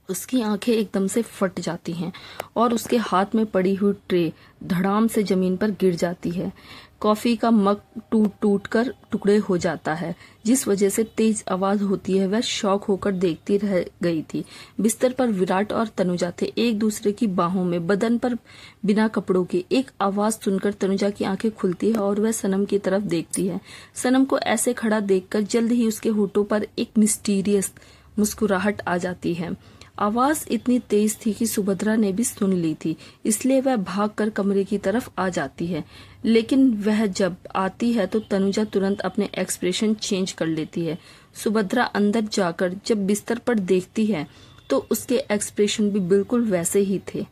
उसकी आंखें एकदम से फट जाती हैं और उसके हाथ में पड़ी हुई ट्रे धड़ाम से जमीन पर गिर जाती है। कॉफी का मग टूट टूट कर टुकड़े हो जाता है, जिस वजह से तेज आवाज होती है। वह शॉक होकर देखती रह गई थी। बिस्तर पर विराट और तनुजा थे, एक दूसरे की बाहों में, बदन पर बिना कपड़ों के। एक आवाज सुनकर तनुजा की आंखें खुलती है और वह सनम की तरफ देखती है। सनम को ऐसे खड़ा देखकर जल्द ही उसके होठों पर एक मिस्टीरियस मुस्कुराहट आ जाती है। आवाज इतनी तेज थी कि सुभद्रा ने भी सुन ली थी, इसलिए वह भागकर कमरे की तरफ आ जाती है। लेकिन वह जब आती है तो तनुजा तुरंत अपने एक्सप्रेशन चेंज कर लेती है। सुभद्रा अंदर जाकर जब बिस्तर पर देखती है तो उसके एक्सप्रेशन भी बिल्कुल वैसे ही थे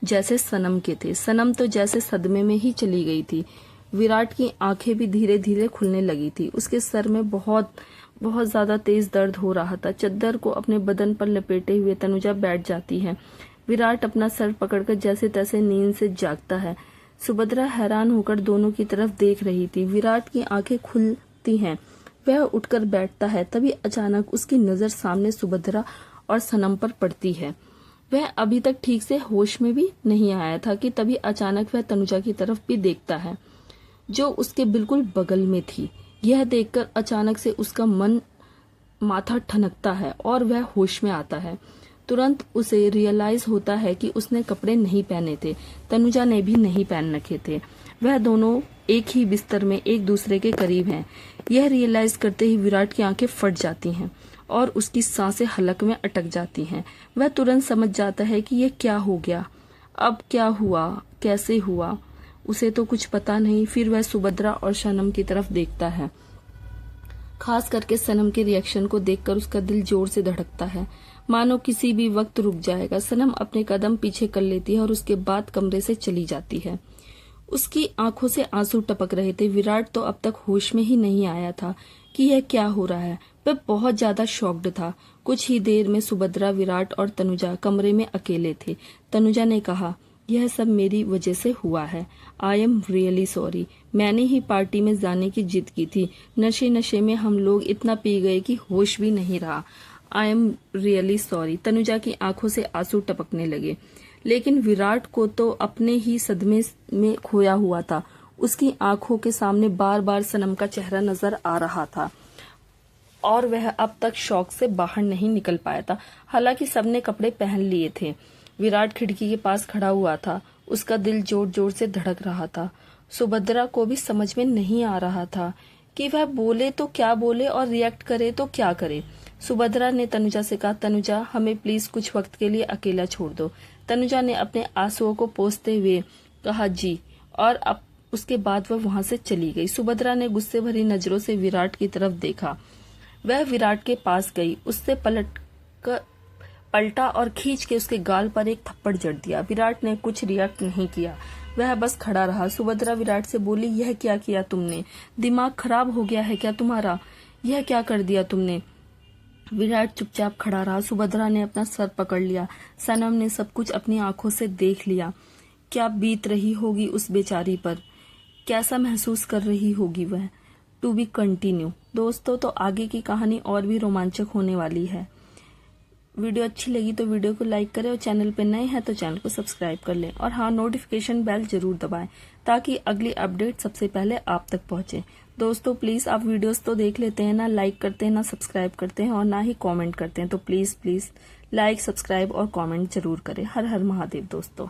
जैसे सनम के थे। सनम तो जैसे सदमे में ही चली गई थी। विराट की आंखें भी धीरे धीरे खुलने लगी थी। उसके सर में बहुत ज्यादा तेज दर्द हो रहा था। चद्दर को अपने बदन पर लपेटे हुए तनुजा बैठ जाती है। विराट अपना सर पकड़कर जैसे तैसे नींद से जागता है। सुभद्रा हैरान होकर दोनों की तरफ देख रही थी। विराट की आंखें खुलती हैं, वह उठकर बैठता है। तभी अचानक उसकी नजर सामने सुभद्रा और सनम पर पड़ती है। वह अभी तक ठीक से होश में भी नहीं आया था कि तभी अचानक वह तनुजा की तरफ भी देखता है, जो उसके बिल्कुल बगल में थी। यह देखकर अचानक से उसका माथा ठनकता है और वह होश में आता है। तुरंत उसे रियलाइज होता है कि उसने कपड़े नहीं पहने थे, तनुजा ने भी नहीं पहन रखे थे। वह दोनों एक ही बिस्तर में एक दूसरे के करीब हैं। यह रियलाइज करते ही विराट की आंखें फट जाती हैं और उसकी सांसें हलक में अटक जाती हैं। वह तुरंत समझ जाता है कि यह क्या हो गया, अब क्या हुआ, कैसे हुआ, उसे तो कुछ पता नहीं। फिर वह सुभद्रा और सनम की तरफ देखता है। खास करके सनम के रिएक्शन को देखकर उसका दिल जोर से धड़कता है, मानो किसी भी वक्त रुक जाएगा। सनम अपने कदम पीछे कर लेती है और उसके बाद कमरे से चली जाती है। उसकी आंखों से आंसू टपक रहे थे। विराट तो अब तक होश में ही नहीं आया था कि यह क्या हो रहा है। वह बहुत ज्यादा शॉक्ड था। कुछ ही देर में सुभद्रा, विराट और तनुजा कमरे में अकेले थे। तनुजा ने कहा, यह सब मेरी वजह से हुआ है। I am really sorry. मैंने ही पार्टी में जाने की जिद की थी। नशे में हम लोग इतना पी गए कि होश भी नहीं रहा। I am really sorry. Tanuja की आंखों से आंसू टपकने लगे। लेकिन विराट को तो अपने ही सदमे में खोया हुआ था। उसकी आंखों के सामने बार बार सनम का चेहरा नजर आ रहा था और वह अब तक शौक से बाहर नहीं निकल पाया था। हालांकि सबने कपड़े पहन लिए थे। विराट खिड़की के पास खड़ा हुआ था। उसका दिल जोर जोर से धड़क रहा था। सुभद्रा को भी समझ में नहीं आ रहा था कि वह बोले तो क्या बोले और रिएक्ट करे तो क्या करे। सुभद्रा ने तनुजा से कहा, तनुजा हमें प्लीज कुछ वक्त के लिए अकेला छोड़ दो। तनुजा ने अपने आंसुओं को पोंछते हुए कहा, जी। और अब उसके बाद वह वहां से चली गई। सुभद्रा ने गुस्से भरी नजरों से विराट की तरफ देखा। वह विराट के पास गई, उससे पलटा और खींच के उसके गाल पर एक थप्पड़ जड़ दिया। विराट ने कुछ रिएक्ट नहीं किया, वह बस खड़ा रहा। सुभद्रा विराट से बोली, यह क्या किया तुमने? दिमाग खराब हो गया है क्या तुम्हारा? यह क्या कर दिया तुमने? विराट चुपचाप खड़ा रहा। सुभद्रा ने अपना सर पकड़ लिया। सनम ने सब कुछ अपनी आंखों से देख लिया। क्या बीत रही होगी उस बेचारी पर, कैसा महसूस कर रही होगी वह। To be continue. दोस्तों, तो आगे की कहानी और भी रोमांचक होने वाली है। वीडियो अच्छी लगी तो वीडियो को लाइक करें और चैनल पर नए हैं तो चैनल को सब्सक्राइब कर लें और हाँ, नोटिफिकेशन बेल जरूर दबाएं ताकि अगली अपडेट सबसे पहले आप तक पहुंचे। दोस्तों प्लीज आप वीडियोस तो देख लेते हैं ना, लाइक करते हैं ना, सब्सक्राइब करते हैं और ना ही कमेंट करते हैं। तो प्लीज लाइक, सब्सक्राइब और कमेंट जरूर करें। हर हर महादेव दोस्तों।